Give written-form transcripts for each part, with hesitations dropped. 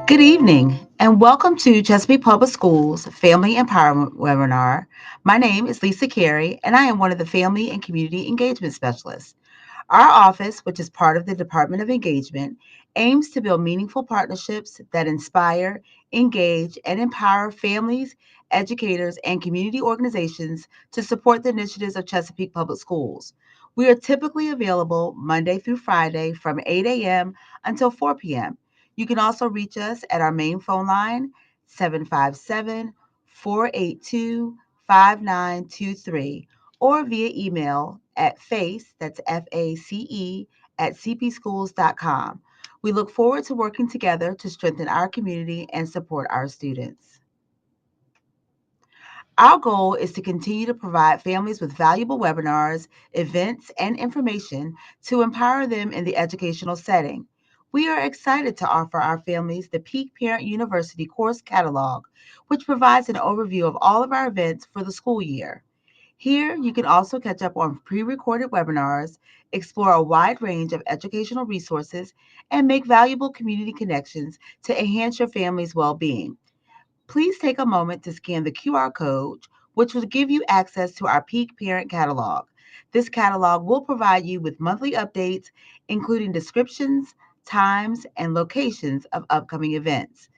Good evening, and welcome to Chesapeake Public Schools Family Empowerment Webinar. My name is Lisa Carey, and I am one of the Family and Community Engagement Specialists. Our office, which is part of the Department of Engagement, aims to build meaningful partnerships that inspire, engage, and empower families, educators, and community organizations to support the initiatives of Chesapeake Public Schools. We are typically available Monday through Friday from 8 a.m. until 4 p.m. You can also reach us at our main phone line, 757-482-5923, or via email at FACE, that's FACE, at cpschools.com. We look forward to working together to strengthen our community and support our students. Our goal is to continue to provide families with valuable webinars, events, and information to empower them in the educational setting. We are excited to offer our families the Peak Parent University course catalog, which provides an overview of all of our events for the school year. Here, you can also catch up on pre recorded webinars, explore a wide range of educational resources, and make valuable community connections to enhance your family's well being. Please take a moment to scan the QR code, which will give you access to our Peak Parent Catalog. This catalog will provide you with monthly updates, including descriptions, times, and locations of upcoming events.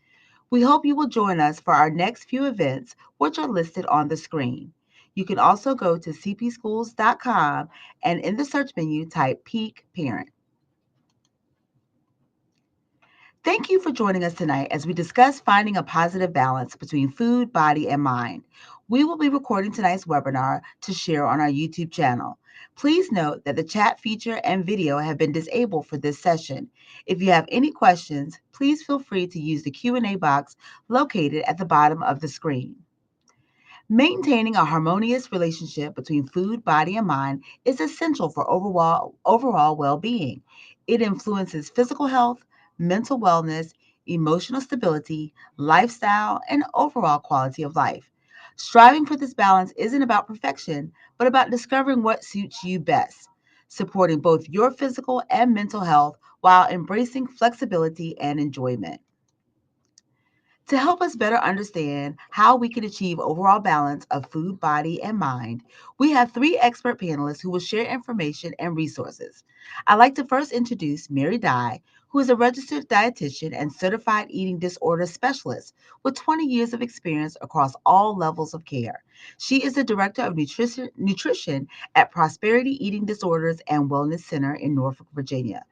We hope you will join us for our next few events, which are listed on the screen. You can also go to cpschools.com and in the search menu type Peak Parent. Thank you for joining us tonight as we discuss finding a positive balance between food, body, and mind. We will be recording tonight's webinar to share on our YouTube channel. Please note that the chat feature and video have been disabled for this session. If you have any questions, please feel free to use the Q&A box located at the bottom of the screen. Maintaining a harmonious relationship between food, body, and mind is essential for overall well being. It influences physical health, mental wellness, emotional stability, lifestyle, and overall quality of life. Striving for this balance isn't about perfection, but about discovering what suits you best, supporting both your physical and mental health while embracing flexibility and enjoyment. To help us better understand how we can achieve overall balance of food, body, and mind, we have three expert panelists who will share information and resources. I'd like to first introduce Mary Dye, who is a registered dietitian and certified eating disorder specialist with 20 years of experience across all levels of care. She is the director of nutrition at Prosperity Eating Disorders and Wellness Center in Norfolk, Virginia,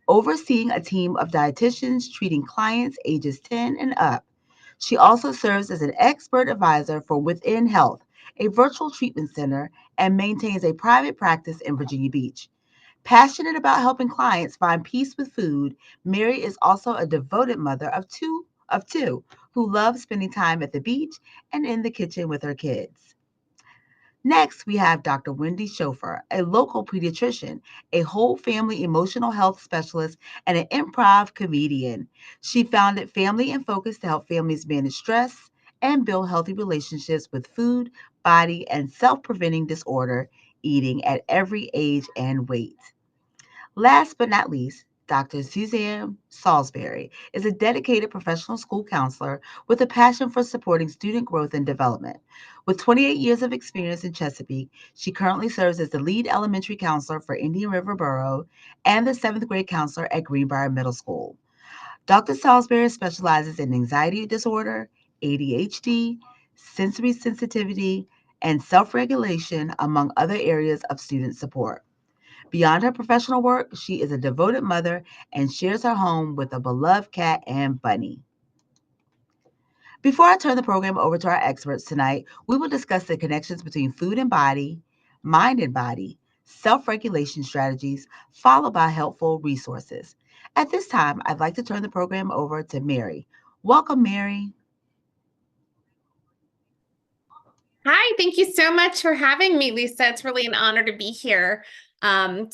overseeing a team of dietitians treating clients ages 10 and up. She also serves as an expert advisor for Within Health, a virtual treatment center, and maintains a private practice in Virginia Beach. Passionate about helping clients find peace with food, Mary is also a devoted mother of two who loves spending time at the beach and in the kitchen with her kids. Next, we have Dr. Wendy Schofer, a local pediatrician, a whole family emotional health specialist, and an improv comedian. She founded Family in Focus to help families manage stress and build healthy relationships with food, body, and self preventing disorder eating at every age and weight. Last but not least, Dr. Suzanne Salisbury is a dedicated professional school counselor with a passion for supporting student growth and development. With 28 years of experience in Chesapeake, she currently serves as the lead elementary counselor for Indian River Borough and the seventh grade counselor at Greenbrier Middle School. Dr. Salisbury specializes in anxiety disorder, ADHD, sensory sensitivity, and self regulation, among other areas of student support. Beyond her professional work, she is a devoted mother and shares her home with a beloved cat and bunny. Before I turn the program over to our experts tonight, we will discuss the connections between food and body, mind and body, self regulation strategies, followed by helpful resources. At this time, I'd like to turn the program over to Mary. Welcome, Mary. Hi, thank you so much for having me, Lisa. It's really an honor to be here. Um,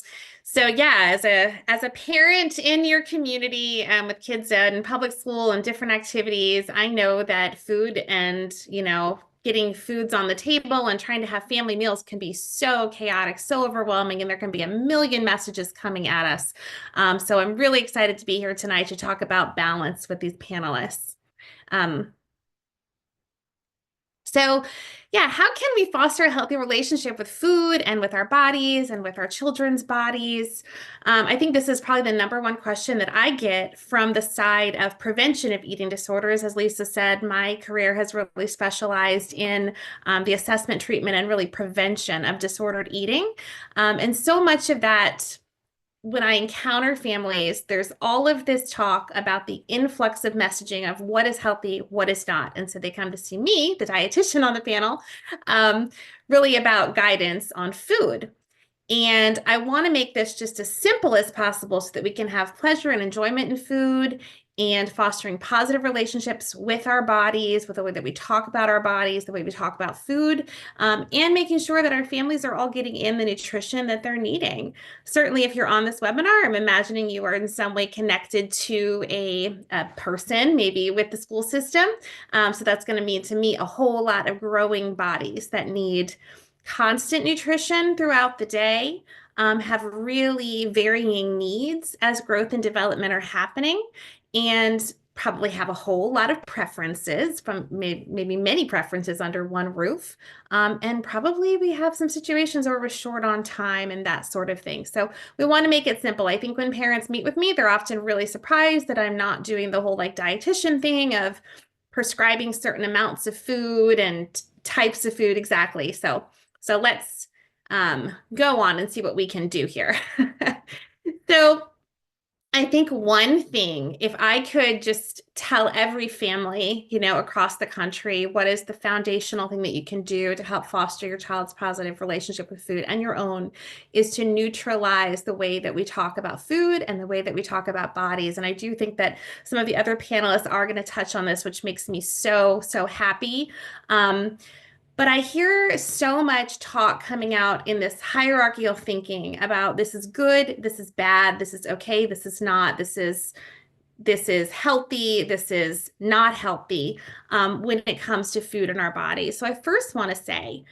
as a parent in your community with kids in public school and different activities, I know that food and getting foods on the table and trying to have family meals can be so chaotic, so overwhelming, and there can be a million messages coming at us. So I'm really excited to be here tonight to talk about balance with these panelists. Um, so yeah, how can we foster a healthy relationship with food and with our bodies and with our children's bodies? I think this is probably the number one question that I get from the side of prevention of eating disorders. As Lisa said, my career has really specialized in the assessment, treatment, and really prevention of disordered eating. And so much of that, when I encounter families, there's all of this talk about the influx of messaging of what is healthy, what is not. And so they come to see me, the dietitian on the panel, really about guidance on food. And I want to make this just as simple as possible so that we can have pleasure and enjoyment in food and fostering positive relationships with our bodies, with the way that we talk about our bodies, the way we talk about food, and making sure that our families are all getting in the nutrition that they're needing. Certainly, if you're on this webinar, I'm imagining you are in some way connected to a person, maybe with the school system. So that's going to mean to me a whole lot of growing bodies that need constant nutrition throughout the day, have really varying needs as growth and development are happening, and probably have a whole lot of preferences from maybe many preferences under one roof. And probably we have some situations where we're short on time and that sort of thing. So we want to make it simple. I think when parents meet with me, they're often really surprised that I'm not doing the whole like dietitian thing of prescribing certain amounts of food and types of food exactly. So let's go on and see what we can do here. So I think one thing, if I could just tell every family, across the country, what is the foundational thing that you can do to help foster your child's positive relationship with food and your own, is to neutralize the way that we talk about food and the way that we talk about bodies. And I do think that some of the other panelists are going to touch on this, which makes me so, so happy. But I hear so much talk coming out in this hierarchical thinking about this is good, this is bad, this is okay, this is not, this is healthy, this is not healthy, when it comes to food in our bodies. So I first want to say,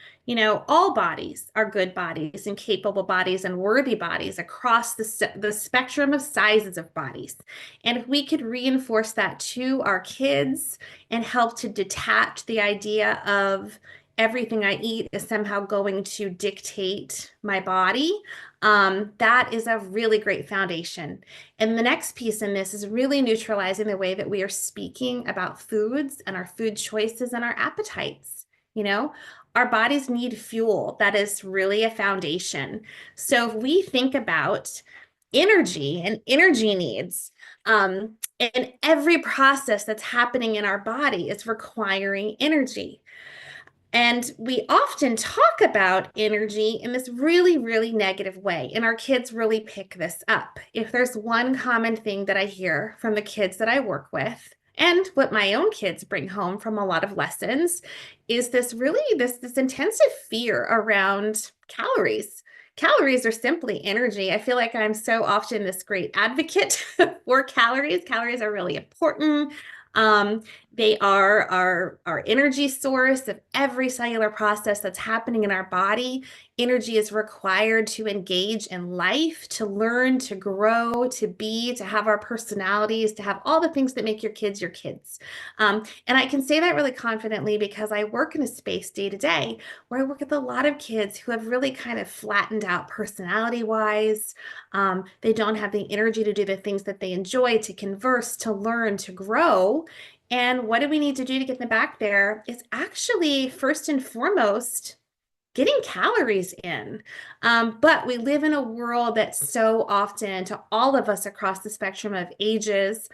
all bodies are good bodies and capable bodies and worthy bodies across the spectrum of sizes of bodies. And if we could reinforce that to our kids and help to detach the idea of everything I eat is somehow going to dictate my body, that is a really great foundation. And the next piece in this is really neutralizing the way that we are speaking about foods and our food choices and our appetites. Our bodies need fuel. That is really a foundation. So if we think about energy and energy needs, and every process that's happening in our body is requiring energy. And we often talk about energy in this really, really negative way, and our kids really pick this up. If there's one common thing that I hear from the kids that I work with, and what my own kids bring home from a lot of lessons, is this intensive fear around calories. Calories are simply energy. I feel like I'm so often this great advocate for calories. Calories are really important. They are our energy source of every cellular process that's happening in our body. Energy is required to engage in life, to learn, to grow, to be, to have our personalities, to have all the things that make your kids your kids. And I can say that really confidently because I work in a space day to day where I work with a lot of kids who have really kind of flattened out personality-wise. They don't have the energy to do the things that they enjoy, to converse, to learn, to grow. And what do we need to do to get them back there? It's actually first and foremost getting calories in. But we live in a world that so often, to all of us across the spectrum of ages,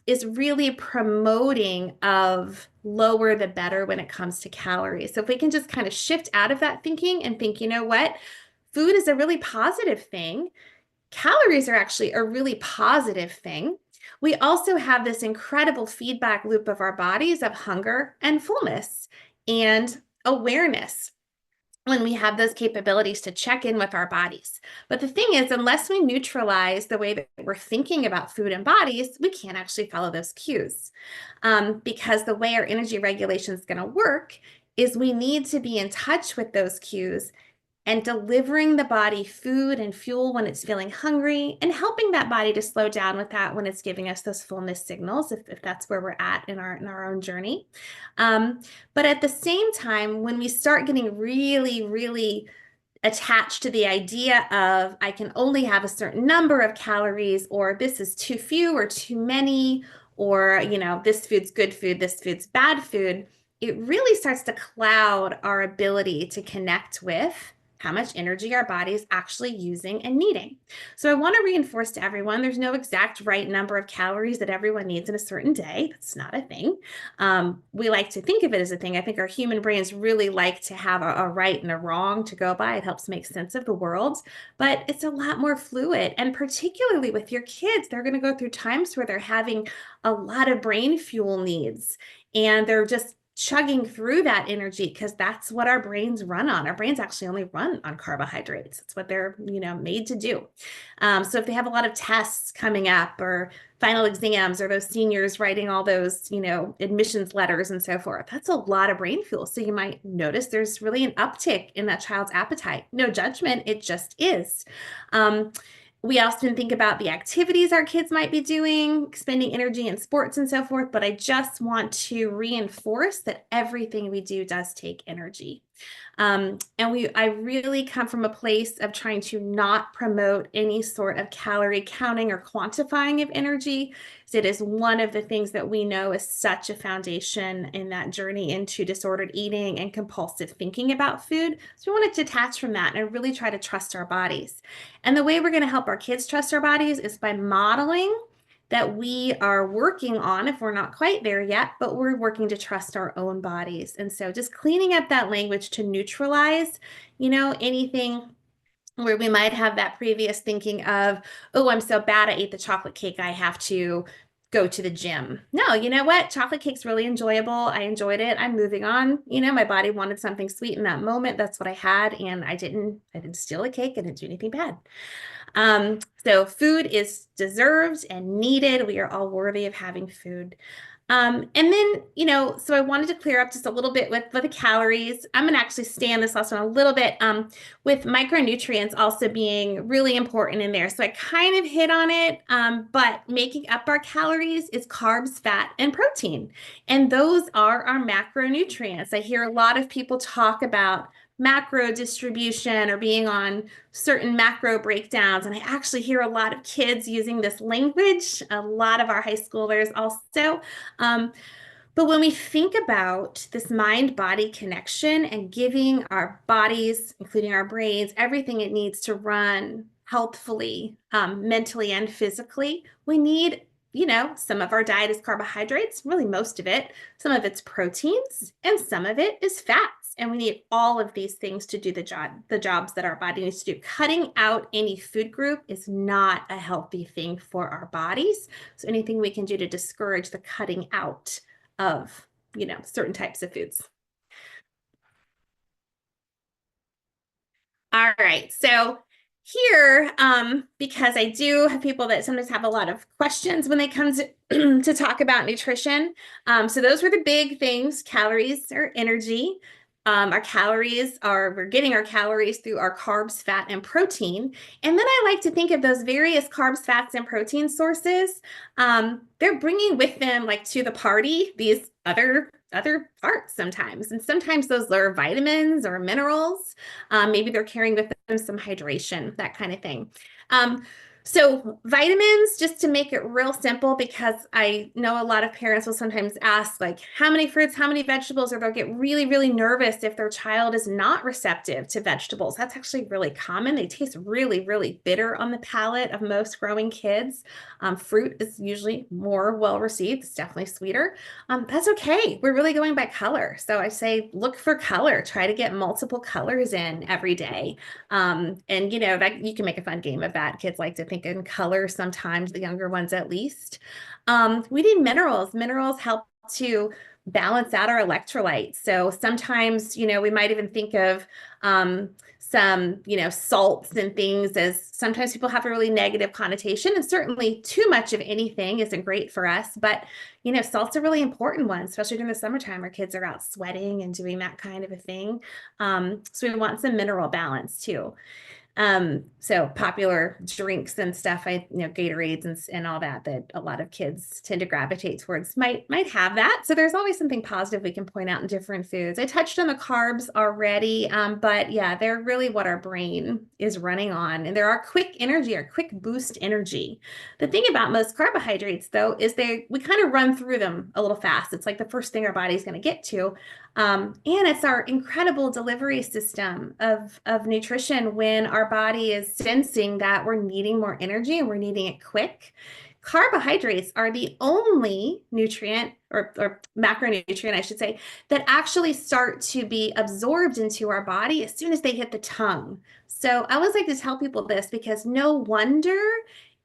is really promoting of lower the better when it comes to calories. So if we can just kind of shift out of that thinking and think, what? Food is a really positive thing. Calories are actually a really positive thing. We also have this incredible feedback loop of our bodies of hunger and fullness and awareness when we have those capabilities to check in with our bodies. But the thing is, unless we neutralize the way that we're thinking about food and bodies, we can't actually follow those cues. Because the way our energy regulation is going to work is we need to be in touch with those cues and delivering the body food and fuel when it's feeling hungry, and helping that body to slow down with that when it's giving us those fullness signals, if that's where we're at in our own journey. But at the same time, when we start getting really, really attached to the idea of I can only have a certain number of calories, or this is too few or too many, or this food's good food, this food's bad food, it really starts to cloud our ability to connect with how much energy our body is actually using and needing. So I want to reinforce to everyone, there's no exact right number of calories that everyone needs in a certain day. That's not a thing. We like to think of it as a thing. I think our human brains really like to have a right and a wrong to go by. It helps make sense of the world, but it's a lot more fluid. And particularly with your kids, they're going to go through times where they're having a lot of brain fuel needs, and they're just chugging through that energy because that's what our brains run on. Our brains actually only run on carbohydrates. It's what they're, made to do. So if they have a lot of tests coming up, or final exams, or those seniors writing all those, admissions letters and so forth, that's a lot of brain fuel. So you might notice there's really an uptick in that child's appetite. No judgment, it just is. We often think about the activities our kids might be doing, spending energy in sports and so forth, but I just want to reinforce that everything we do does take energy. I really come from a place of trying to not promote any sort of calorie counting or quantifying of energy. It is one of the things that we know is such a foundation in that journey into disordered eating and compulsive thinking about food. So we want to detach from that and really try to trust our bodies. And the way we're going to help our kids trust our bodies is by modeling that we are working on, if we're not quite there yet, but we're working to trust our own bodies. And so just cleaning up that language to neutralize, anything where we might have that previous thinking of, oh, I'm so bad I ate the chocolate cake, I have to go to the gym. No, you know what? Chocolate cake's really enjoyable. I enjoyed it. I'm moving on. My body wanted something sweet in that moment. That's what I had. And I didn't steal a cake. I didn't do anything bad. So food is deserved and needed. We are all worthy of having food. And then, so I wanted to clear up just a little bit with the calories. I'm going to actually stay on this last one a little bit, with micronutrients also being really important in there. So I kind of hit on it, but making up our calories is carbs, fat, and protein. And those are our macronutrients. I hear a lot of people talk about macro distribution or being on certain macro breakdowns. And I actually hear a lot of kids using this language, a lot of our high schoolers also. But when we think about this mind-body connection and giving our bodies, including our brains, everything it needs to run healthfully, mentally and physically, we need some of our diet is carbohydrates, really most of it. Some of it's proteins, and some of it is fats. And we need all of these things to do the jobs that our body needs to do. Cutting out any food group is not a healthy thing for our bodies. So anything we can do to discourage the cutting out of, certain types of foods. All right. So here, because I do have people that sometimes have a lot of questions when they come to talk about nutrition. So those were the big things: calories or energy. We're getting our calories through our carbs, fat, and protein. And then I like to think of those various carbs, fats, and protein sources. They're bringing with them, like, to the party, these other parts sometimes. And sometimes those are vitamins or minerals. Maybe they're carrying with them some hydration, that kind of thing. So vitamins, just to make it real simple, because I know a lot of parents will sometimes ask, like, how many fruits, how many vegetables, or they'll get really, really nervous if their child is not receptive to vegetables. That's actually really common. They taste really, really bitter on the palate of most growing kids. Fruit is usually more well received. It's definitely sweeter. That's okay. We're really going by color. So I say, look for color. Try to get multiple colors in every day. And that you can make a fun game of that. Kids like to think in color sometimes, the younger ones at least. We need minerals. Minerals help to balance out our electrolytes. So sometimes, we might even think of some, salts and things, as sometimes people have a really negative connotation, and certainly too much of anything isn't great for us. But, salt's a really important one, especially during the summertime where kids are out sweating and doing that kind of a thing. So we want some mineral balance too. So popular drinks and stuff, Gatorades and all that a lot of kids tend to gravitate towards might have that. So there's always something positive we can point out in different foods. I touched on the carbs already, but yeah, they're really what our brain is running on, and they're our quick energy, our quick boost energy. The thing about most carbohydrates, though, is we kind of run through them a little fast. It's like the first thing our body's going to get to. And it's our incredible delivery system of nutrition when our body is sensing that we're needing more energy and we're needing it quick. Carbohydrates are the only nutrient or macronutrient, I should say, that actually start to be absorbed into our body as soon as they hit the tongue. So I always like to tell people this, because no wonder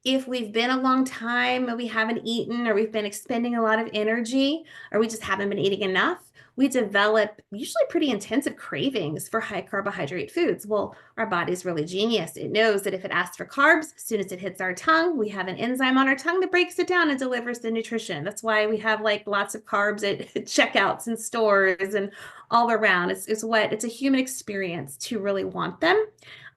if we've been a long time and we haven't eaten, or we've been expending a lot of energy, or we just haven't been eating enough, we develop usually pretty intensive cravings for high carbohydrate foods. Well, our body's really genius. It knows that if it asks for carbs, as soon as it hits our tongue, we have an enzyme on our tongue that breaks it down and delivers the nutrition. That's why we have like lots of carbs at checkouts and stores and all around. It's a human experience to really want them.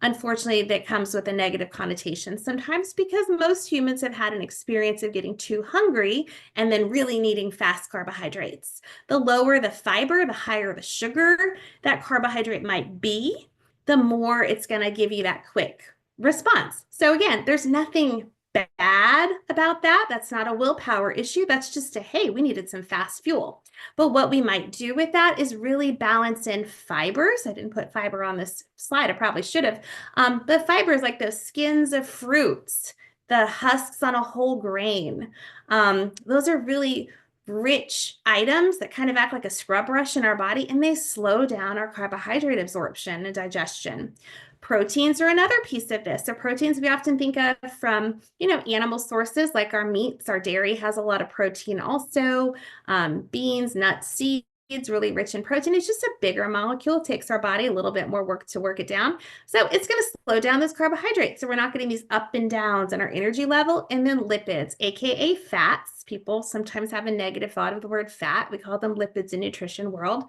Unfortunately, that comes with a negative connotation sometimes, because most humans have had an experience of getting too hungry and then really needing fast carbohydrates. The lower the fiber, the higher the sugar that carbohydrate might be, the more it's going to give you that quick response. So again, there's nothing bad about that. That's not a willpower issue. That's just hey, we needed some fast fuel. But what we might do with that is really balance in fibers. I didn't put fiber on this slide. I probably should have. The fibers, like the skins of fruits, the husks on a whole grain. Those are really rich items that kind of act like a scrub brush in our body, and they slow down our carbohydrate absorption and digestion. Proteins are another piece of this. So proteins we often think of from, animal sources like our meats. Our dairy has a lot of protein also. Beans, nuts, seeds, really rich in protein. It's just a bigger molecule. It takes our body a little bit more work to work it down. So it's going to slow down those carbohydrates. So we're not getting these up and downs in our energy level. And then lipids, AKA fats. People sometimes have a negative thought of the word fat. We call them lipids in nutrition world.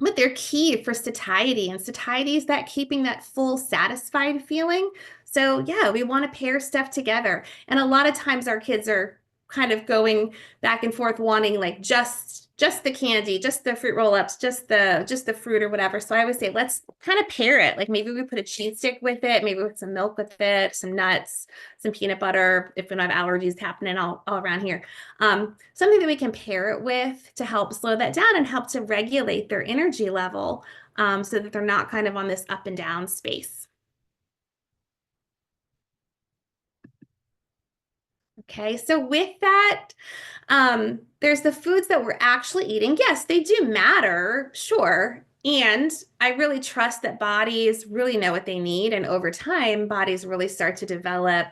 But they're key for satiety, and satiety is that keeping that full, satisfied feeling. So yeah, we want to pair stuff together. And a lot of times our kids are kind of going back and forth wanting like just the candy, just the fruit roll-ups, just the fruit or whatever. So I would say let's kind of pair it. Like maybe we put a cheese stick with it, maybe with some milk with it, some nuts, some peanut butter, if we don't have allergies happening all around here. Something that we can pair it with to help slow that down and help to regulate their energy level, so that they're not kind of on this up and down space. Okay, so with that, there's the foods that we're actually eating. Yes, they do matter, sure. And I really trust that bodies really know what they need. And over time, bodies really start to develop,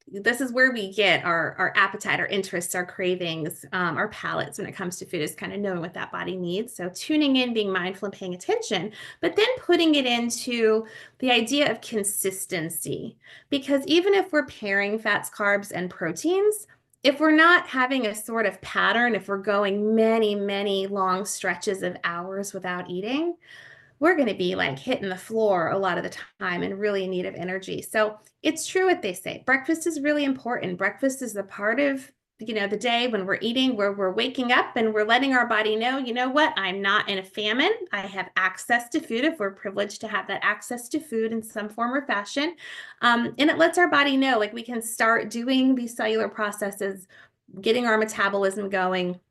this is where we get our appetite, our interests, our cravings, our palates when it comes to food, is kind of knowing what that body needs. So tuning in, being mindful and paying attention, but then putting it into the idea of consistency. Because even if we're pairing fats, carbs, and proteins, if we're not having a sort of pattern, if we're going many, many long stretches of hours without eating, we're going to be like hitting the floor a lot of the time and really in need of energy. So it's true what they say. Breakfast is really important. Breakfast is the part of, the day when we're eating, where we're waking up and we're letting our body know, you know what, I'm not in a famine. I have access to food if we're privileged to have that access to food in some form or fashion. And it lets our body know, like, we can start doing these cellular processes, getting our metabolism going,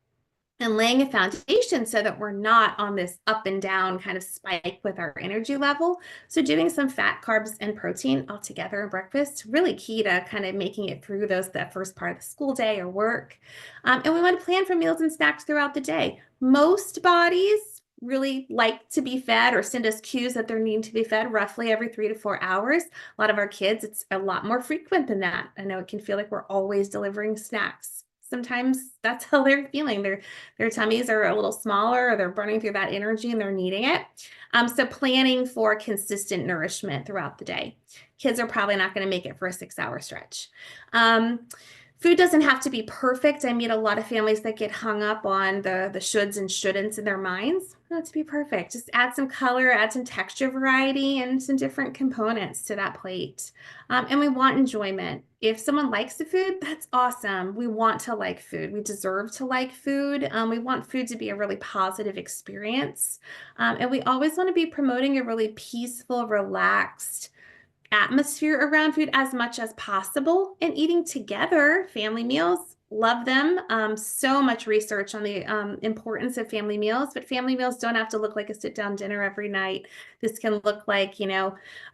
and laying a foundation so that we're not on this up and down kind of spike with our energy level. So doing some fat, carbs, and protein all together in breakfast, really key to kind of making it through that first part of the school day or work. And we want to plan for meals and snacks throughout the day. Most bodies really like to be fed or send us cues that they're needing to be fed roughly every 3 to 4 hours. A lot of our kids, it's a lot more frequent than that. I know it can feel like we're always delivering snacks. sometimes that's how they're feeling. Their tummies are a little smaller, or they're burning through that energy and they're needing it. So planning for consistent nourishment throughout the day. Kids are probably not going to make it for a 6-hour stretch. Food doesn't have to be perfect. I meet a lot of families that get hung up on the shoulds and shouldn'ts in their minds. Not to be perfect. Just add some color, add some texture variety, and some different components to that plate. And we want enjoyment. If someone likes the food, that's awesome. We want to like food. We deserve to like food. We want food to be a really positive experience. And we always want to be promoting a really peaceful, relaxed atmosphere around food as much as possible, and eating together. Family meals, love them. So much research on the importance of family meals, but family meals don't have to look like a sit-down dinner every night. This can look like, a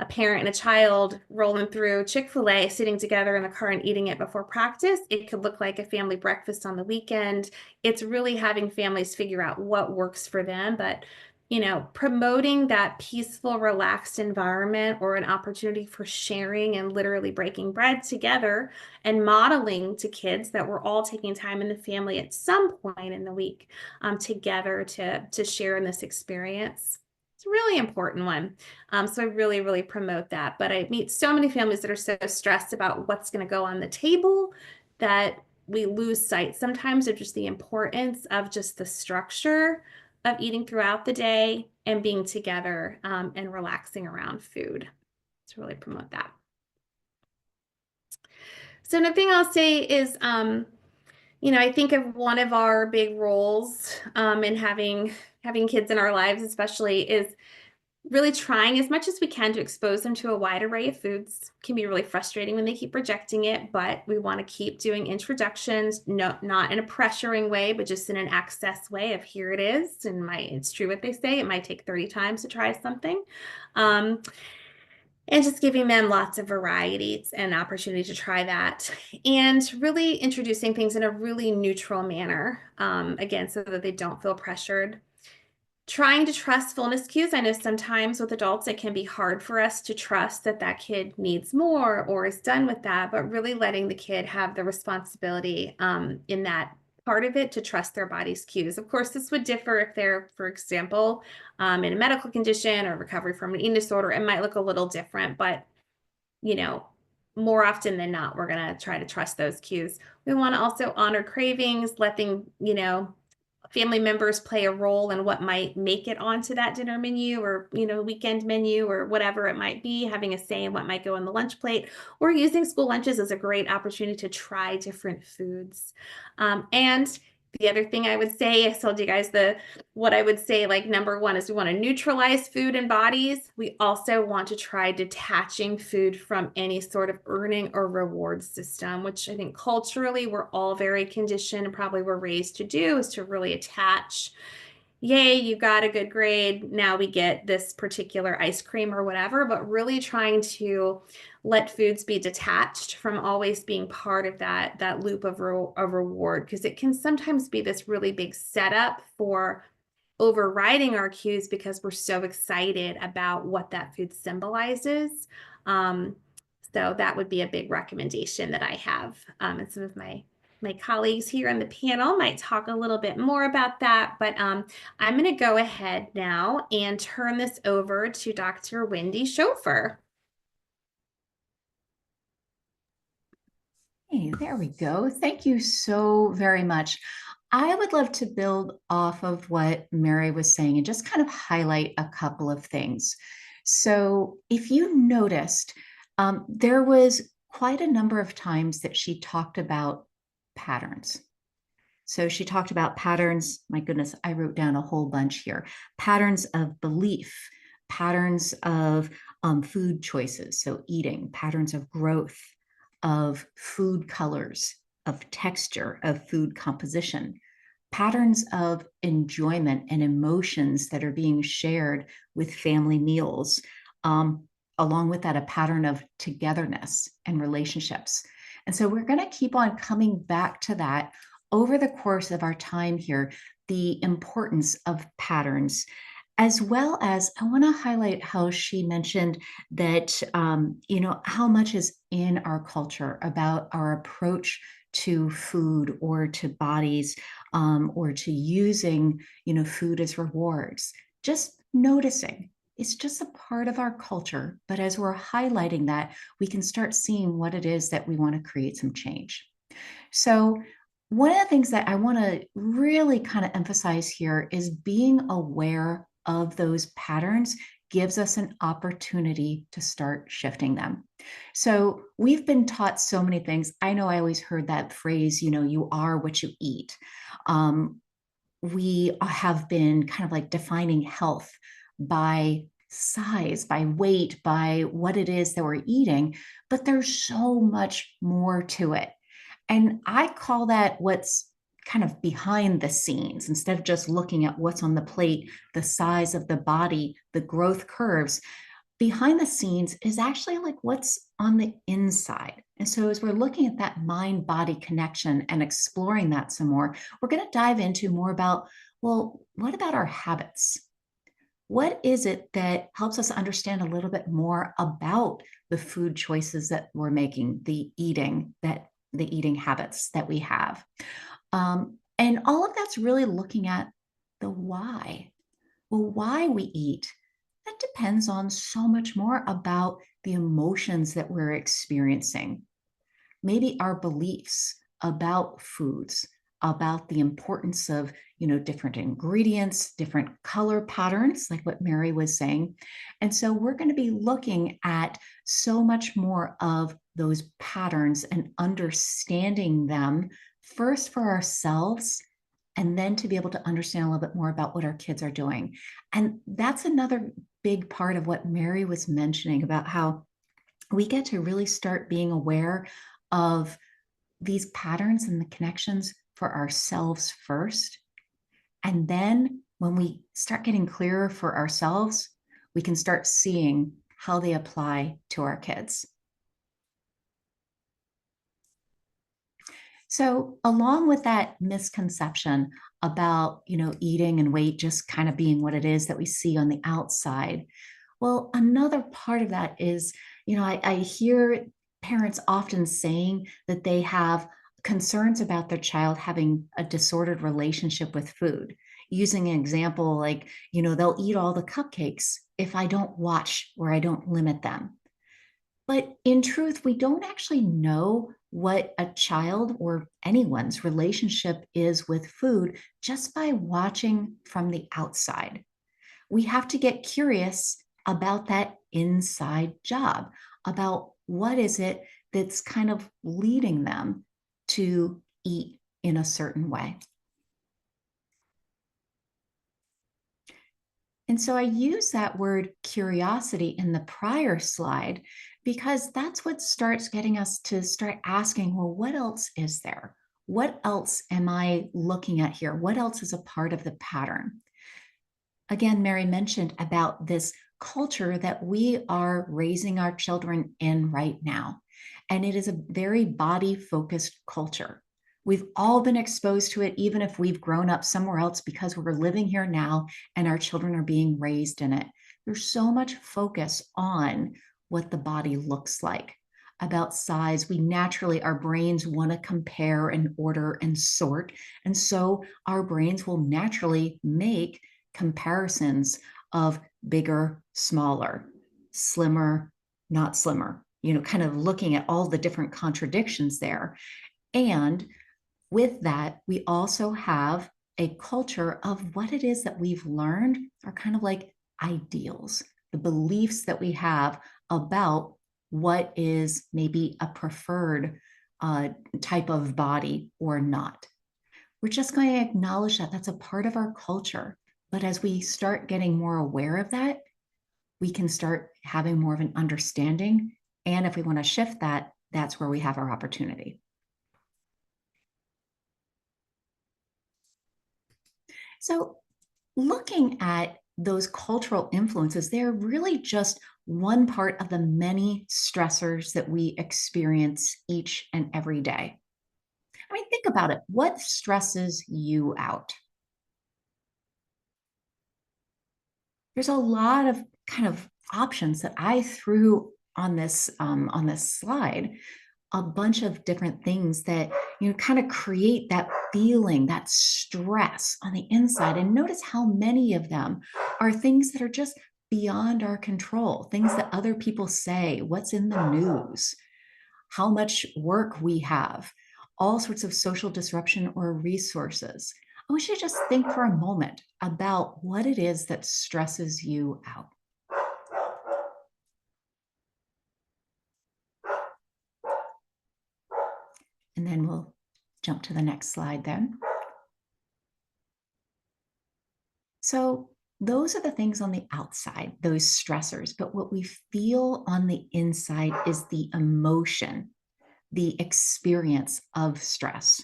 parent and a child rolling through Chick-fil-A, sitting together in the car and eating it before practice. It could look like a family breakfast on the weekend. It's really having families figure out what works for them, but promoting that peaceful, relaxed environment, or an opportunity for sharing and literally breaking bread together, and modeling to kids that we're all taking time in the family at some point in the week together to share in this experience. It's a really important one. So I really, really promote that. But I meet so many families that are so stressed about what's going to go on the table that we lose sight sometimes of just the importance of just the structure of eating throughout the day and being together and relaxing around food to really promote that. So another thing I'll say is, I think of one of our big roles in having kids in our lives, especially, is really trying as much as we can to expose them to a wide array of foods. It can be really frustrating when they keep rejecting it, but we want to keep doing introductions, not in a pressuring way, but just in an access way of, here it is. And it's true what they say, it might take 30 times to try something. And just giving them lots of varieties and opportunity to try that, and really introducing things in a really neutral manner, again, so that they don't feel pressured. Trying to trust fullness cues. I know sometimes with adults, it can be hard for us to trust that kid needs more or is done with that, but really letting the kid have the responsibility in that part of it to trust their body's cues. Of course, this would differ if they're, for example, in a medical condition or recovery from an eating disorder. It might look a little different, but more often than not, we're going to try to trust those cues. We want to also honor cravings, letting, family members play a role in what might make it onto that dinner menu or, weekend menu or whatever it might be, having a say in what might go on the lunch plate, or using school lunches as a great opportunity to try different foods. And the other thing I would say, I told you guys what I would say, like, number one is we want to neutralize food and bodies. We also want to try detaching food from any sort of earning or reward system, which I think culturally we're all very conditioned and probably we're raised to do, is to really attach, yay, you got a good grade, now we get this particular ice cream or whatever, but really trying to let foods be detached from always being part of that loop of reward, because it can sometimes be this really big setup for overriding our cues because we're so excited about what that food symbolizes. So that would be a big recommendation that I have. And some of my colleagues here on the panel might talk a little bit more about that, but I'm going to go ahead now and turn this over to Dr. Wendy Schofer. Hey, there we go. Thank you so very much. I would love to build off of what Mary was saying and just kind of highlight a couple of things. So if you noticed, there was quite a number of times that she talked about patterns. So she talked about patterns. My goodness, I wrote down a whole bunch here. Patterns of belief, patterns of food choices, so eating, patterns of growth, of food colors, of texture, of food composition, patterns of enjoyment and emotions that are being shared with family meals. Along with that, a pattern of togetherness and relationships. And so we're going to keep on coming back to that over the course of our time here, the importance of patterns. As well as I want to highlight how she mentioned that, how much is in our culture about our approach to food or to bodies, or to using, food as rewards. Just noticing. It's just a part of our culture. But as we're highlighting that, we can start seeing what it is that we want to create some change. So, one of the things that I want to really kind of emphasize here is being aware of those patterns gives us an opportunity to start shifting them. So, we've been taught so many things. I know I always heard that phrase, you are what you eat. Um, we have been kind of like defining health by size, by weight, by what it is that we're eating, but there's so much more to it. And I call that what's kind of behind the scenes instead of just looking at what's on the plate, the size of the body, the growth curves. Behind the scenes is actually like what's on the inside. And so, as we're looking at that mind body connection and exploring that some more, we're going to dive into more about, well, what about our habits? What is it that helps us understand a little bit more about the food choices that we're making, the eating habits that we have? And all of that's really looking at the why. Well, why we eat, that depends on so much more about the emotions that we're experiencing, maybe our beliefs about foods, about the importance of, different ingredients, different color patterns, like what Mary was saying. And so we're going to be looking at so much more of those patterns and understanding them first for ourselves, and then to be able to understand a little bit more about what our kids are doing. And that's another big part of what Mary was mentioning about how we get to really start being aware of these patterns and the connections for ourselves first. And then when we start getting clearer for ourselves, we can start seeing how they apply to our kids. So, along with that misconception about, eating and weight just kind of being what it is that we see on the outside, well, another part of that is, I hear parents often saying that they have concerns about their child having a disordered relationship with food. Using an example like, they'll eat all the cupcakes if I don't watch or I don't limit them. But in truth, we don't actually know what a child or anyone's relationship is with food just by watching from the outside. We have to get curious about that inside job, about what is it that's kind of leading them to eat in a certain way. And so I use that word curiosity in the prior slide because that's what starts getting us to start asking, well, what else is there? What else am I looking at here? What else is a part of the pattern? Again, Mary mentioned about this culture that we are raising our children in right now. And it is a very body focused culture. We've all been exposed to it, even if we've grown up somewhere else, because we're living here now and our children are being raised in it. There's so much focus on what the body looks like, about size. We naturally, our brains want to compare and order and sort. And so our brains will naturally make comparisons of bigger, smaller, slimmer, not slimmer, kind of looking at all the different contradictions there. And with that, we also have a culture of what it is that we've learned are kind of like ideals, the beliefs that we have about what is maybe a preferred type of body or not. We're just going to acknowledge that that's a part of our culture. But as we start getting more aware of that, we can start having more of an understanding. And if we want to shift that, that's where we have our opportunity. So, looking at those cultural influences, they're really just one part of the many stressors that we experience each and every day. I mean, think about it. What stresses you out? there's a lot of kind of options that I threw on this slide, a bunch of different things that kind of create that feeling, that stress on the inside. And notice how many of them are things that are just beyond our control, things that other people say, what's in the news, how much work we have, all sorts of social disruption or resources. I want you to just think for a moment about what it is that stresses you out. And then we'll jump to the next slide then. So those are the things on the outside, those stressors. But what we feel on the inside is the emotion, the experience of stress.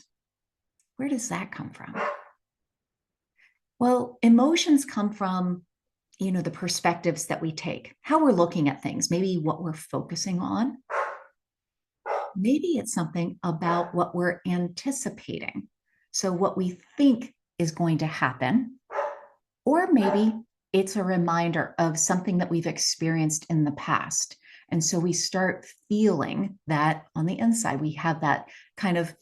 Where does that come from? Well, emotions come from, the perspectives that we take, how we're looking at things, maybe what we're focusing on. Maybe it's something about what we're anticipating. So what we think is going to happen, or maybe it's a reminder of something that we've experienced in the past. And so we start feeling that on the inside, we have that kind of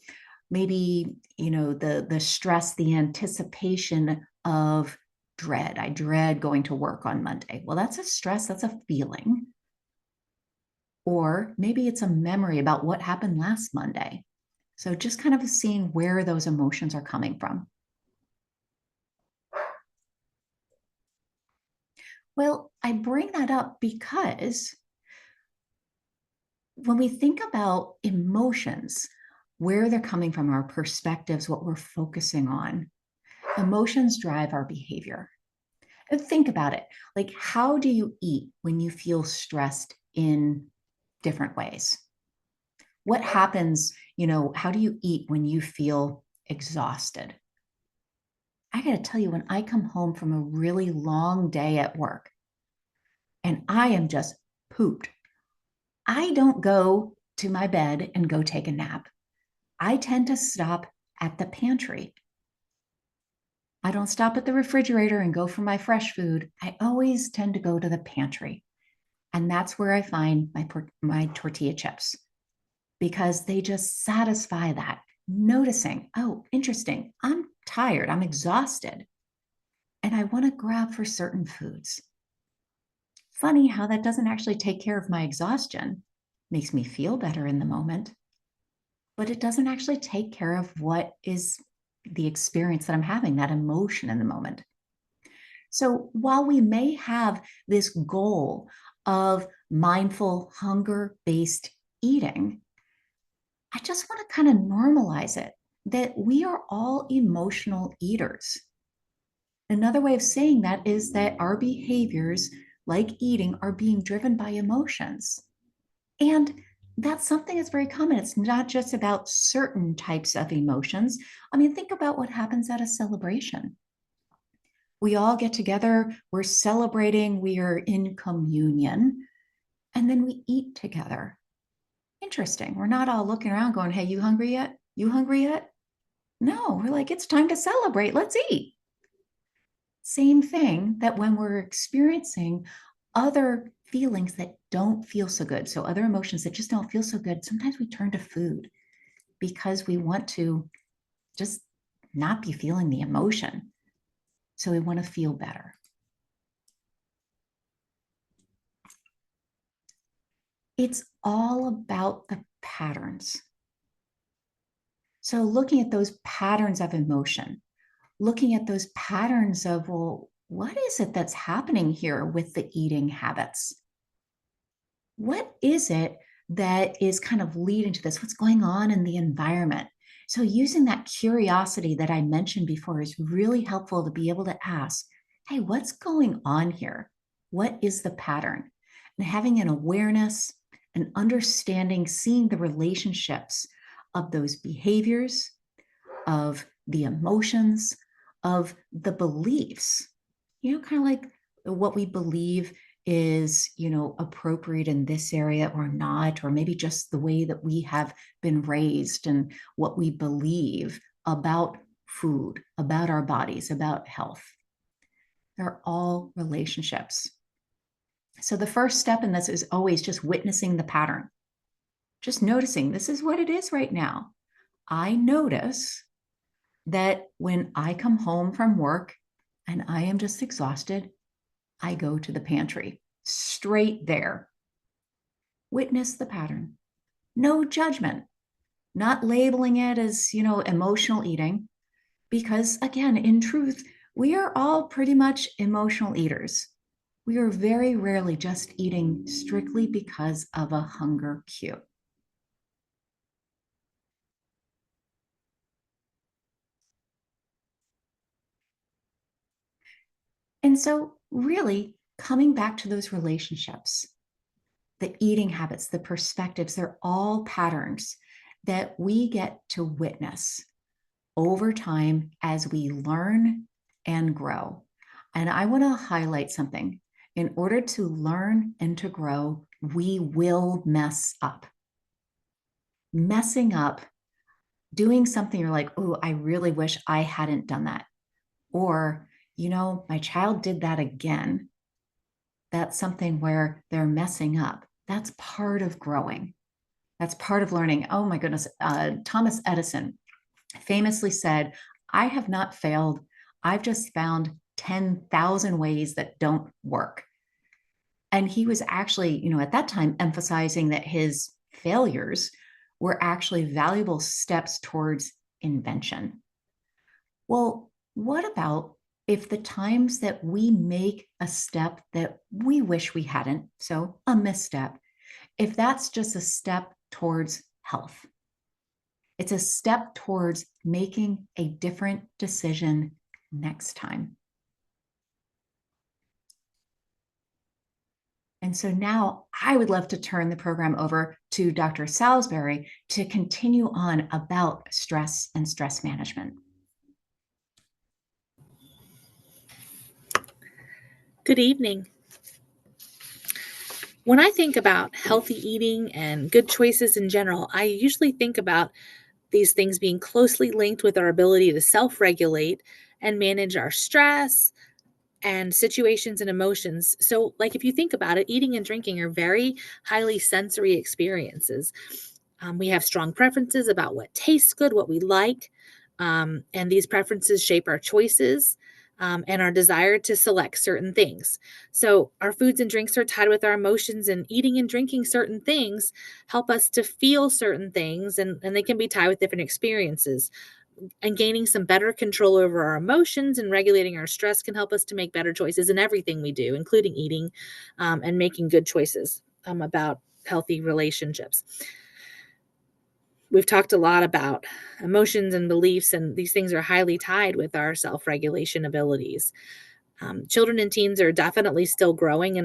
maybe, the stress, the anticipation of dread. I dread going to work on Monday. Well, that's a stress, that's a feeling. Or maybe it's a memory about what happened last Monday. So just kind of seeing where those emotions are coming from. Well, I bring that up because when we think about emotions, where they're coming from, our perspectives, what we're focusing on, emotions drive our behavior. And think about it. Like, how do you eat when you feel stressed in different ways? What happens, how do you eat when you feel exhausted? I got to tell you, when I come home from a really long day at work and I am just pooped, I don't go to my bed and go take a nap. I tend to stop at the pantry. I don't stop at the refrigerator and go for my fresh food. I always tend to go to the pantry. And that's where I find my tortilla chips, because they just satisfy that. Noticing, oh, interesting, I'm tired, I'm exhausted, and I want to grab for certain foods. Funny how that doesn't actually take care of my exhaustion. Makes me feel better in the moment, but it doesn't actually take care of what is the experience that I'm having, that emotion in the moment. So while we may have this goal of mindful, hunger-based eating, I just want to kind of normalize it, that we are all emotional eaters. Another way of saying that is that our behaviors, like eating, are being driven by emotions. And that's something that's very common. It's not just about certain types of emotions. I mean, think about what happens at a celebration. We all get together, we're celebrating, we are in communion, and then we eat together. Interesting. We're not all looking around going, hey, you hungry yet? You hungry yet? No, we're like, it's time to celebrate. Let's eat. Same thing that when we're experiencing other feelings that don't feel so good, so other emotions that just don't feel so good, sometimes we turn to food because we want to just not be feeling the emotion. So we want to feel better. It's all about the patterns. So looking at those patterns of emotion, looking at those patterns of, well, what is it that's happening here with the eating habits? What is it that is kind of leading to this? What's going on in the environment? So using that curiosity that I mentioned before is really helpful to be able to ask, hey, what's going on here? What is the pattern? And having an awareness, an understanding, seeing the relationships of those behaviors, of the emotions, of the beliefs, kind of like what we believe is, appropriate in this area or not, or maybe just the way that we have been raised and what we believe about food, about our bodies, about health. they're all relationships. So the first step in this is always just witnessing the pattern. Just noticing this is what it is right now. I notice that when I come home from work and I am just exhausted, I go to the pantry, straight there. Witness the pattern. No judgment, not labeling it as, emotional eating, because again, in truth, we are all pretty much emotional eaters. We are very rarely just eating strictly because of a hunger cue. And so, really, coming back to those relationships, the eating habits, the perspectives, they're all patterns that we get to witness over time as we learn and grow. And I want to highlight something. In order to learn and to grow, we will mess up. Messing up, doing something you're like, oh, I really wish I hadn't done that. Or, my child did that again. That's something where they're messing up. That's part of growing. That's part of learning. Oh my goodness. Thomas Edison famously said, I have not failed. I've just found 10,000 ways that don't work. And he was actually, at that time, emphasizing that his failures were actually valuable steps towards invention. Well, what about if the times that we make a step that we wish we hadn't, so a misstep, if that's just a step towards health? It's a step towards making a different decision next time. And so now I would love to turn the program over to Dr. Salisbury to continue on about stress and stress management. Good evening. When I think about healthy eating and good choices in general, I usually think about these things being closely linked with our ability to self-regulate and manage our stress and situations and emotions. So, like if you think about it, eating and drinking are very highly sensory experiences. We have strong preferences about what tastes good, what we like, and these preferences shape our choices and our desire to select certain things. So, our foods and drinks are tied with our emotions, and eating and drinking certain things help us to feel certain things, and they can be tied with different experiences. And gaining some better control over our emotions and regulating our stress can help us to make better choices in everything we do, including eating and making good choices about healthy relationships. We've talked a lot about emotions and beliefs, and these things are highly tied with our self-regulation abilities. Children and teens are definitely still growing,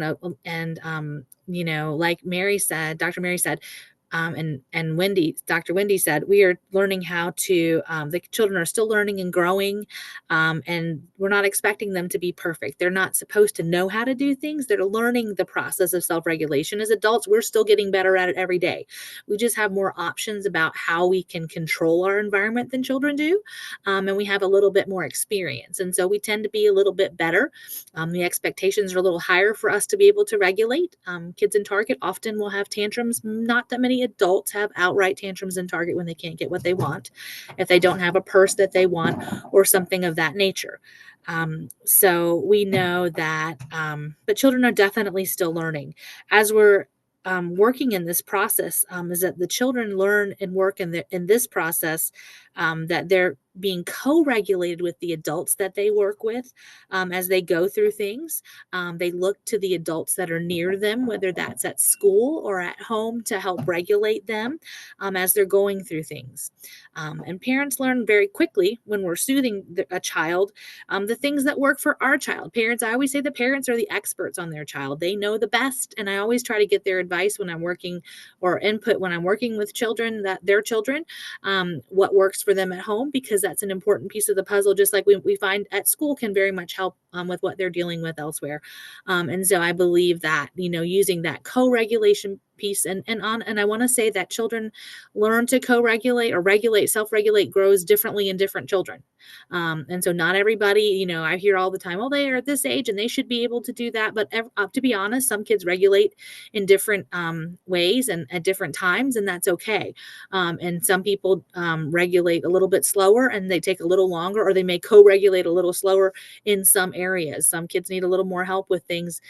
like Mary said, Dr. Mary said, and Dr. Wendy said, we are learning how to, the children are still learning and growing, and we're not expecting them to be perfect. They're not supposed to know how to do things. They're learning the process of self-regulation. As adults, we're still getting better at it every day. We just have more options about how we can control our environment than children do, and we have a little bit more experience. And so we tend to be a little bit better. The expectations are a little higher for us to be able to regulate. Kids in Target often will have tantrums. Not that many adults have outright tantrums in Target when they can't get what they want, if they don't have a purse that they want or something of that nature. So we know that, but children are definitely still learning. As we're working in this process, is that the children learn and work in this process, that they're being co-regulated with the adults that they work with as they go through things. They look to the adults that are near them, whether that's at school or at home, to help regulate them as they're going through things. And parents learn very quickly when we're soothing a child the things that work for our child. I always say the parents are the experts on their child. They know the best, and I always try to get their advice when I'm working, or input when I'm working with children, their children, what works for them at home, because that's an important piece of the puzzle. Just like we find at school can very much help with what they're dealing with elsewhere. And so I believe that, using that co-regulation piece and I want to say that children learn to co-regulate or regulate, self-regulate grows differently in different children. And so not everybody, I hear all the time, oh, they are at this age and they should be able to do that. But to be honest, some kids regulate in different ways and at different times, and that's okay. And some people regulate a little bit slower and they take a little longer, or they may co-regulate a little slower in some areas. Some kids need a little more help with things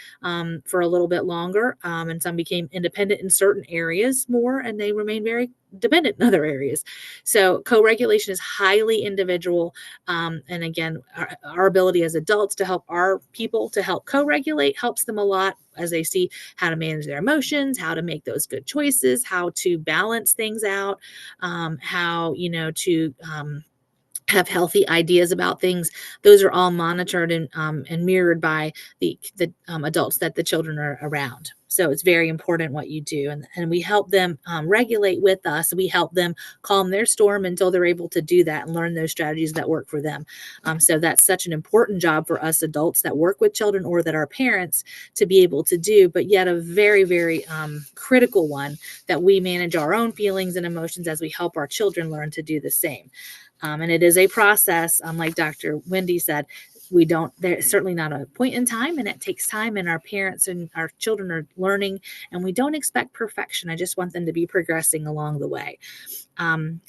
for a little bit longer, and some became independent in certain areas more, and they remain very dependent in other areas. So co-regulation is highly individual. And again, our ability as adults to help our people to help co-regulate helps them a lot as they see how to manage their emotions, how to make those good choices, how to balance things out, how, to have healthy ideas about things. Those are all monitored and mirrored by the adults that the children are around. So it's very important what you do. And we help them regulate with us. We help them calm their storm until they're able to do that and learn those strategies that work for them. So that's such an important job for us adults that work with children or that are parents to be able to do, but yet a very, very critical one, that we manage our own feelings and emotions as we help our children learn to do the same. And it is a process, like Dr. Wendy said. There's certainly not a point in time, and it takes time, and our parents and our children are learning, and we don't expect perfection. I just want them to be progressing along the way.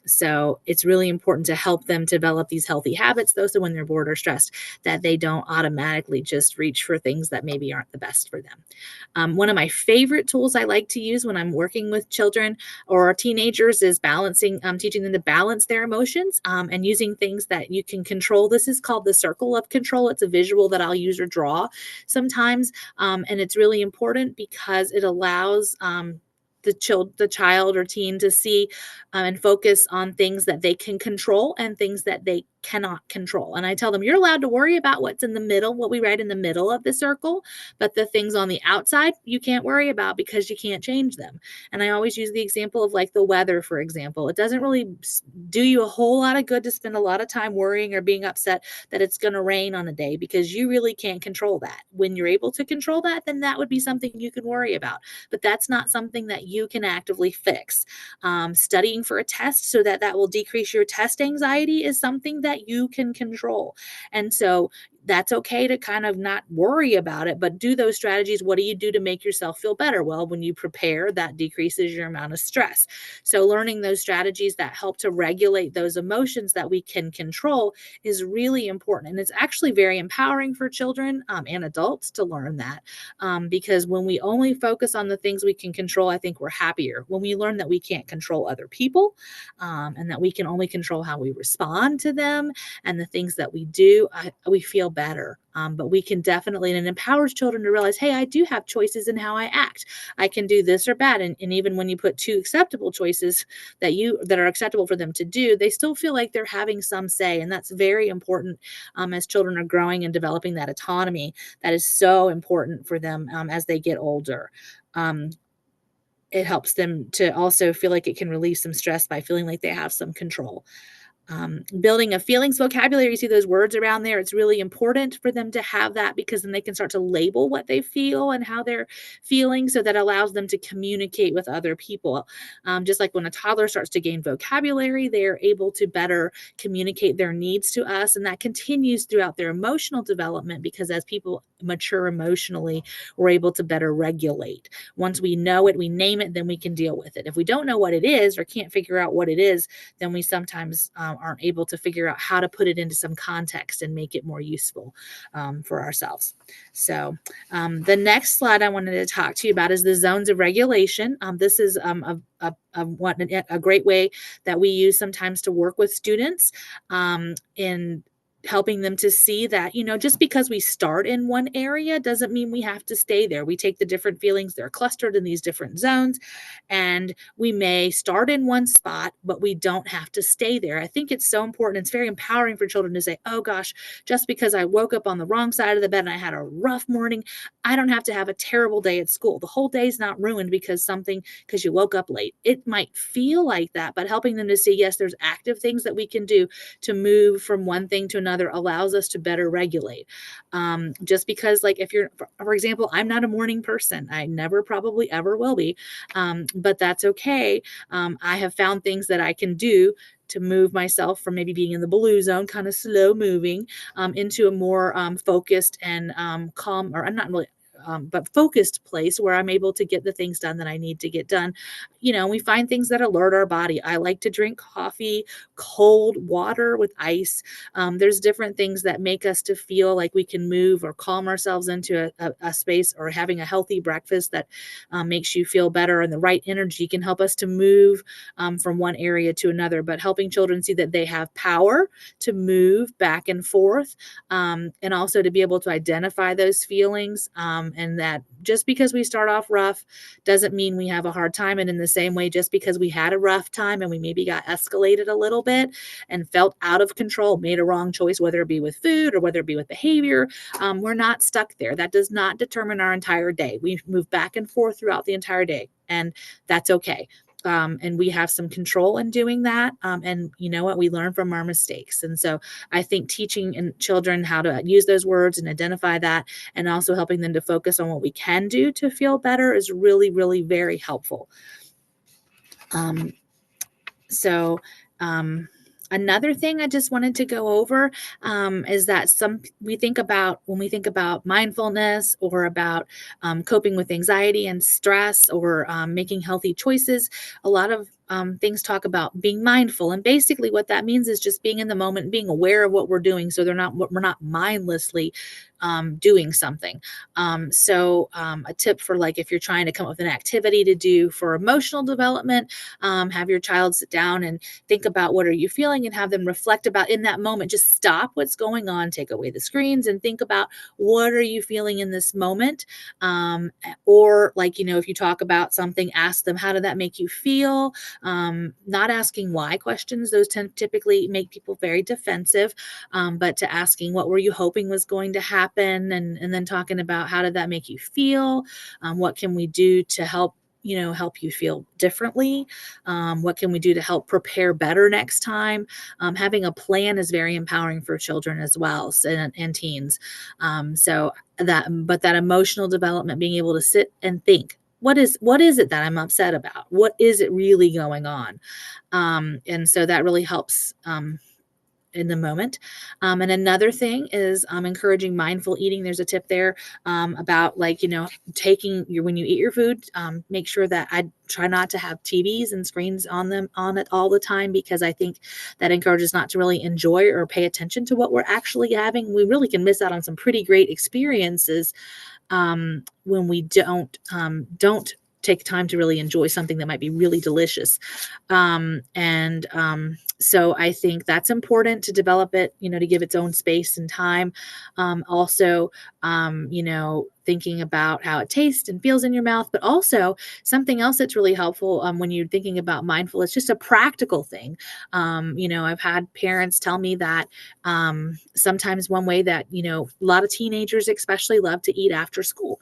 So it's really important to help them develop these healthy habits, though, so when they're bored or stressed, that they don't automatically just reach for things that maybe aren't the best for them. One of my favorite tools I like to use when I'm working with children or teenagers is teaching them to balance their emotions, and using things that you can control. This is called the circle of control. It's a visual that I'll use or draw sometimes. And it's really important because it allows the child or teen to see and focus on things that they can control and things that they cannot control. And I tell them, you're allowed to worry about what's in the middle, what we write in the middle of the circle, but the things on the outside, you can't worry about because you can't change them. And I always use the example of like the weather, for example. It doesn't really do you a whole lot of good to spend a lot of time worrying or being upset that it's going to rain on a day, because you really can't control that. When you're able to control that, then that would be something you can worry about. But that's not something that you can actively fix. Studying for a test so that will decrease your test anxiety is something that you can control. And so that's okay to kind of not worry about it, but do those strategies. What do you do to make yourself feel better? Well, when you prepare, that decreases your amount of stress. So learning those strategies that help to regulate those emotions that we can control is really important. And it's actually very empowering for children and adults to learn that, because when we only focus on the things we can control, I think we're happier. When we learn that we can't control other people, and that we can only control how we respond to them and the things that we do, we feel better. But we can definitely, and it empowers children to realize, hey, I do have choices in how I act. I can do this or bad. And even when you put two acceptable choices that are acceptable for them to do, they still feel like they're having some say. And that's very important as children are growing and developing that autonomy. That is so important for them as they get older. It helps them to also feel like it can release some stress by feeling like they have some control. Building a feelings vocabulary, you see those words around there. It's really important for them to have that, because then they can start to label what they feel and how they're feeling. So that allows them to communicate with other people. Just like when a toddler starts to gain vocabulary, they're able to better communicate their needs to us. And that continues throughout their emotional development, because as people mature emotionally, we're able to better regulate. Once we know it, we name it, then we can deal with it. If we don't know what it is or can't figure out what it is, then we sometimes aren't able to figure out how to put it into some context and make it more useful for ourselves. So the next slide I wanted to talk to you about is the zones of regulation. This is a great way that we use sometimes to work with students in helping them to see that, just because we start in one area doesn't mean we have to stay there. We take the different feelings, they're clustered in these different zones, and we may start in one spot, but we don't have to stay there. I think it's so important. It's very empowering for children to say, oh gosh, just because I woke up on the wrong side of the bed and I had a rough morning, I don't have to have a terrible day at school. The whole day's not ruined because you woke up late. It might feel like that, but helping them to see, yes, there's active things that we can do to move from one thing to another another allows us to better regulate. Just because, like, if you're, for example, I'm not a morning person, I never probably ever will be, but that's okay. I have found things that I can do to move myself from maybe being in the blue zone, kind of slow moving, into a more focused and calm, or I'm not really, but focused place where I'm able to get the things done that I need to get done. We find things that alert our body. I like to drink coffee, cold water with ice. There's different things that make us to feel like we can move or calm ourselves into a space, or having a healthy breakfast that makes you feel better, and the right energy can help us to move from one area to another. But helping children see that they have power to move back and forth, and also to be able to identify those feelings, and that just because we start off rough doesn't mean we have a hard time. And in the same way, just because we had a rough time and we maybe got escalated a little bit and felt out of control, made a wrong choice, whether it be with food or whether it be with behavior, we're not stuck there. That does not determine our entire day. We move back and forth throughout the entire day, and that's okay. And we have some control in doing that. And you know what? We learn from our mistakes. And so I think teaching children how to use those words and identify that, and also helping them to focus on what we can do to feel better, is really, really very helpful. So, another thing I just wanted to go over is that when we think about mindfulness, or about coping with anxiety and stress, or making healthy choices, a lot of things talk about being mindful. And basically what that means is just being in the moment and being aware of what we're doing, so we're not mindlessly doing something. So a tip for, like, if you're trying to come up with an activity to do for emotional development, have your child sit down and think about what are you feeling, and have them reflect about, in that moment, just stop what's going on, take away the screens, and think about what are you feeling in this moment. Or, like, if you talk about something, ask them, how did that make you feel? Not asking why questions, those typically make people very defensive, but to asking, what were you hoping was going to happen? And then talking about, how did that make you feel? What can we do to help you feel differently? What can we do to help prepare better next time? Having a plan is very empowering for children as well, and teens. But that emotional development, being able to sit and think, what is it that I'm upset about? What is it really going on? And so that really helps in the moment. And another thing is encouraging mindful eating. There's a tip there about, like, when you eat your food, make sure that I try not to have TVs and screens on it all the time, because I think that encourages not to really enjoy or pay attention to what we're actually having. We really can miss out on some pretty great experiences when we don't take time to really enjoy something that might be really delicious. So I think that's important to develop it, to give its own space and time. Also, thinking about how it tastes and feels in your mouth, but also something else that's really helpful when you're thinking about mindful, it's just a practical thing. I've had parents tell me that sometimes one way that, a lot of teenagers especially love to eat after school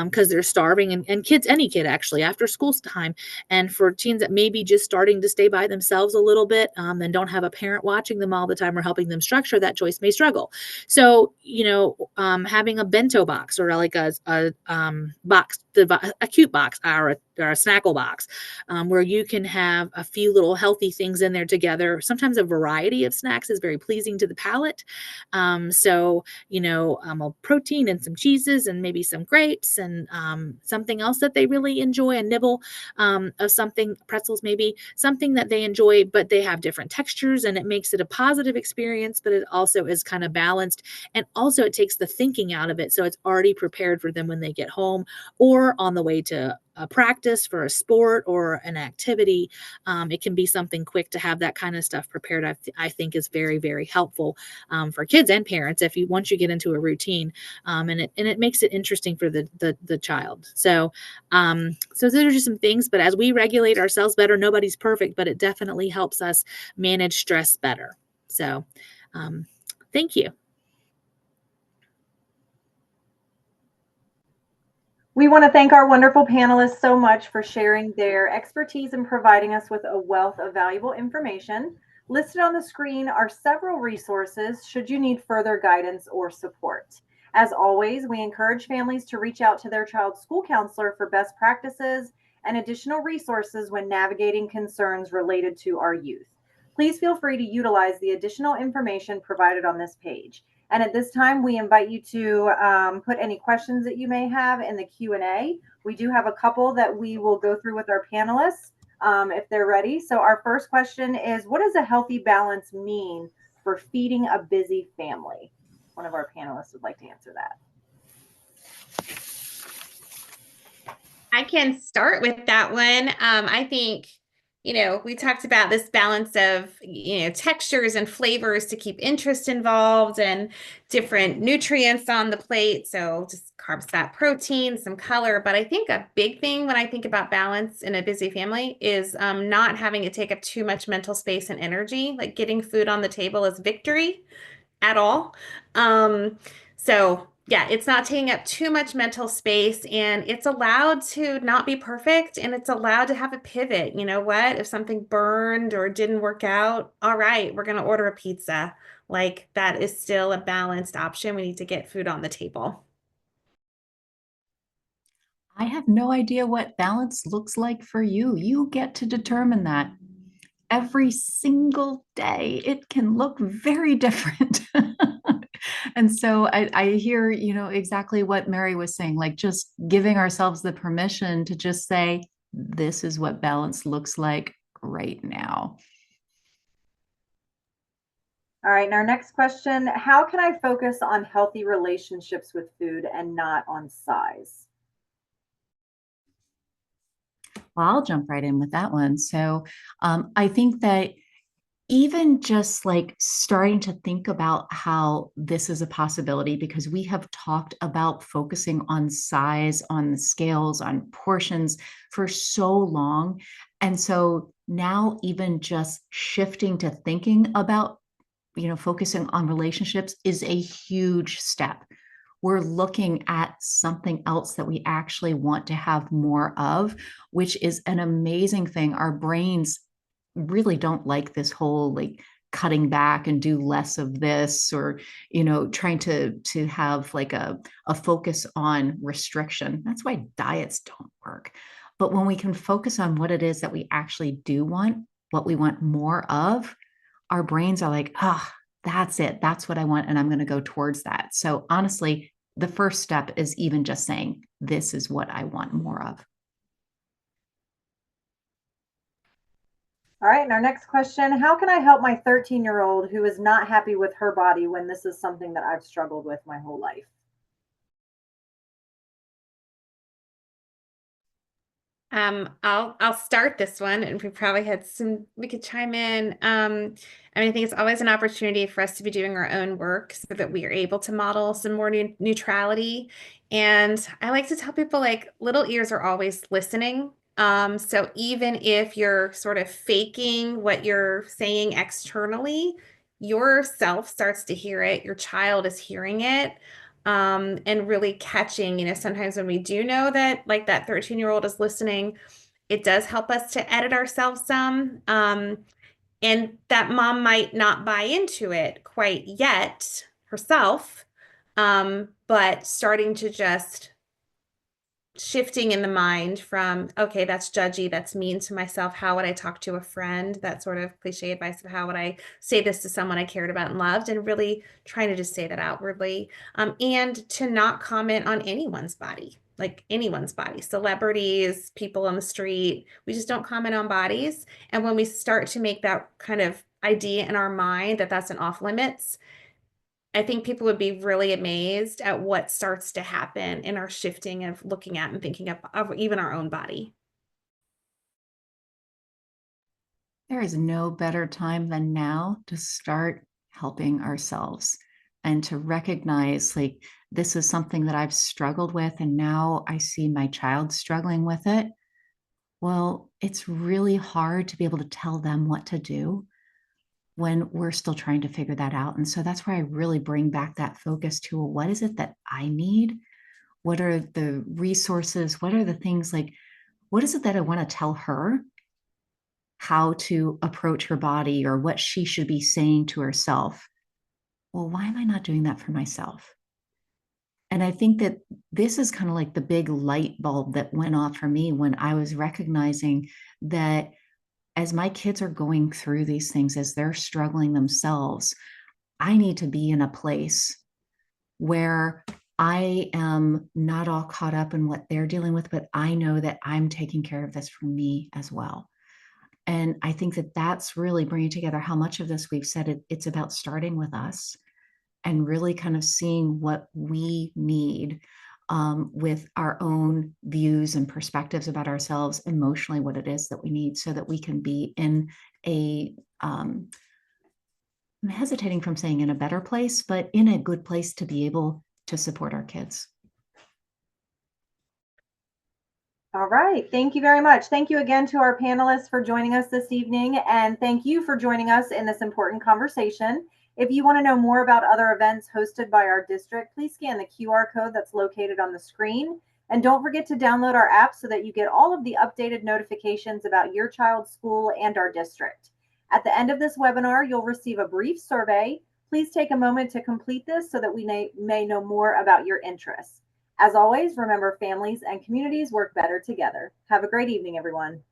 because they're starving, and kids, any kid actually, after school time. And for teens that may be just starting to stay by themselves a little bit, and don't have a parent watching them all the time or helping them structure that choice, may struggle. So, having a bento box, or like a box, a cute box, or a snackle box, where you can have a few little healthy things in there together. Sometimes a variety of snacks is very pleasing to the palate. A protein and some cheeses and maybe some grapes and something else that they really enjoy, a nibble of something, pretzels maybe, something that they enjoy, but they have different textures, and it makes it a positive experience, but it also is kind of balanced. And also it takes the thinking out of it. So it's already prepared for them when they get home, or on the way to a practice for a sport or an activity. It can be something quick to have that kind of stuff prepared. I think is very, very helpful for kids and parents once you get into a routine, and it makes it interesting for the child. So those are just some things. But as we regulate ourselves better, nobody's perfect, but it definitely helps us manage stress better. So thank you. We want to thank our wonderful panelists so much for sharing their expertise and providing us with a wealth of valuable information. Listed on the screen are several resources should you need further guidance or support. As always, we encourage families to reach out to their child's school counselor for best practices and additional resources when navigating concerns related to our youth. Please feel free to utilize the additional information provided on this page. And at this time, we invite you to put any questions that you may have in the Q&A. We do have a couple that we will go through with our panelists if they're ready. So our first question is, what does a healthy balance mean for feeding a busy family? One of our panelists would like to answer that. I can start with that one. I think, we talked about this balance of, textures and flavors to keep interest involved and different nutrients on the plate. So just carbs, fat, protein, some color. But I think a big thing when I think about balance in a busy family is not having it take up too much mental space and energy. Like getting food on the table is victory at all. So yeah, it's not taking up too much mental space, and it's allowed to not be perfect, and it's allowed to have a pivot. You know what? If something burned or didn't work out, all right, we're going to order a pizza. Like that is still a balanced option. We need to get food on the table. I have no idea what balance looks like for you. You get to determine that. Every single day, it can look very different. And so I hear, exactly what Mary was saying, like just giving ourselves the permission to just say, this is what balance looks like right now. All right, and our next question, how can I focus on healthy relationships with food and not on size? Well, I'll jump right in with that one. So I think that even just like starting to think about how this is a possibility, because we have talked about focusing on size, on the scales, on portions for so long. And so now even just shifting to thinking about, focusing on relationships is a huge step. We're looking at something else that we actually want to have more of, which is an amazing thing. Our brains really don't like this whole like cutting back and do less of this, or trying to have like a focus on restriction. That's why diets don't work. But when we can focus on what it is that we actually do want, what we want more of, our brains are like, that's it, that's what I want, and I'm going to go towards that. So honestly, the first step is even just saying, this is what I want more of. All right, and our next question, how can I help my 13-year-old who is not happy with her body when this is something that I've struggled with my whole life? I'll start this one, and we probably had we could chime in. I think it's always an opportunity for us to be doing our own work so that we are able to model some more neutrality. And I like to tell people, like, little ears are always listening. So even if you're sort of faking what you're saying externally, yourself starts to hear it, your child is hearing it. And really catching, sometimes when we do know that like that 13-year-old is listening, it does help us to edit ourselves some. And that mom might not buy into it quite yet herself, but starting to just shifting in the mind from, okay, that's judgy, that's mean to myself. How would I talk to a friend? That sort of cliche advice of how would I say this to someone I cared about and loved, and really trying to just say that outwardly, and to not comment on anyone's body, like anyone's body, celebrities, people on the street. We just don't comment on bodies. And when we start to make that kind of idea in our mind that that's an off limits, I think people would be really amazed at what starts to happen in our shifting of looking at and thinking of even our own body. There is no better time than now to start helping ourselves and to recognize, like, this is something that I've struggled with, and now I see my child struggling with it. Well, it's really hard to be able to tell them what to do when we're still trying to figure that out. And so that's where I really bring back that focus to, well, what is it that I need? What are the resources? What are the things, like, what is it that I want to tell her? how to approach her body or what she should be saying to herself. Well, why am I not doing that for myself? And I think that this is kind of like the big light bulb that went off for me when I was recognizing that as my kids are going through these things, as they're struggling themselves, I need to be in a place where I am not all caught up in what they're dealing with, but I know that I'm taking care of this for me as well. And I think that that's really bringing together how much of this we've said it's about starting with us and really kind of seeing what we need with our own views and perspectives about ourselves, emotionally, what it is that we need so that we can be in a, I'm hesitating from saying in a better place, but in a good place to be able to support our kids. All right. Thank you very much. Thank you again to our panelists for joining us this evening. And thank you for joining us in this important conversation. If you want to know more about other events hosted by our district, please scan the QR code that's located on the screen. And don't forget to download our app so that you get all of the updated notifications about your child's school and our district. At the end of this webinar, you'll receive a brief survey. Please take a moment to complete this so that we may know more about your interests. As always, remember families and communities work better together. Have a great evening, everyone.